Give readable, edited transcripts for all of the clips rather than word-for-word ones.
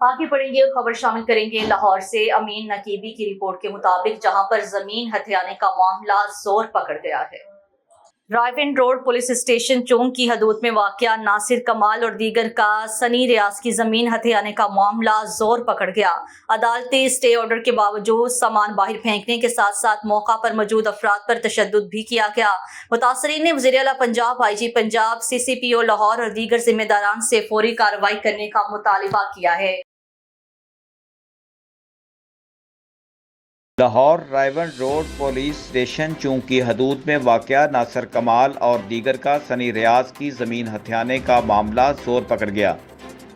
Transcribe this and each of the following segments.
आगे बढ़ेंगे और खबर शामिल करेंगे लाहौर से। अमीन नकीबी की रिपोर्ट के मुताबिक जहां पर जमीन हथियाने का मामला जोर पकड़ गया है। रायविंड रोड पुलिस स्टेशन चौक की हदूद में वाक़या नासिर कमाल और दीगर का सनी रियाज की जमीन हथियाने का मामला जोर पकड़ गया। अदालती स्टे ऑर्डर के बावजूद सामान बाहर फेंकने के साथ साथ मौका पर मौजूद अफराद पर तशद्दुद भी किया गया। मुतासरीन ने वज़ीर आला पंजाब, IG पंजाब, CCPO लाहौर और दीगर जिम्मेदारान से फौरी कार्रवाई करने का मुतालिबा किया है। Lahore Raiwind road police station चौक की हदूद में वाक़या नासिर कमाल और दीगर का सनी रियाज की ज़मीन हथियाने का मामला जोर पकड़ गया।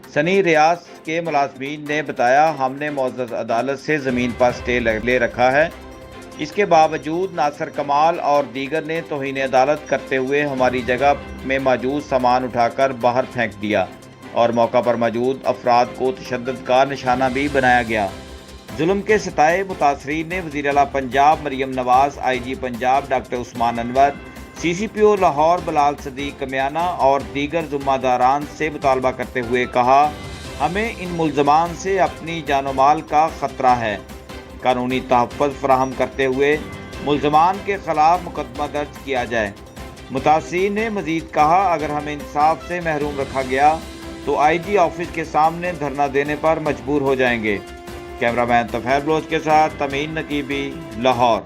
सनी रियाज के मुलाजमीन ने बताया, हमने मुअज़्ज़ज़ अदालत से ज़मीन पर स्टे ले रखा है। इसके बावजूद नासिर कमाल और दीगर ने तौहीन अदालत करते हुए हमारी जगह में मौजूद सामान उठाकर बाहर फेंक दिया और मौका पर मौजूद अफराद को तशद्दुद का निशाना भी बनाया गया। जुल्म के सताए मुतासरीन ने वज़ीर आला Punjab Maryam Nawaz, IG Punjab doctor Usman Anwar, CCPO Lahore Bilal Sadiq Kamiana और दीगर ज़िम्मेदारान से मुतालबा करते हुए कहा, हमें इन मुल्ज़मान से अपनी जानो माल का ख़तरा है। कानूनी तहफ़्फ़ुज़ फराहम करते हुए मुल्ज़मान के ख़िलाफ़ मुकदमा दर्ज किया जाए। मुतासरीन ने मज़ीद कहा, अगर हमें इंसाफ से महरूम रखा गया तो IG ऑफिस के सामने धरना देने पर मजबूर हो जाएंगे। कैमरामैन तफैल बलोच के साथ अमीन नकीबी, लाहौर।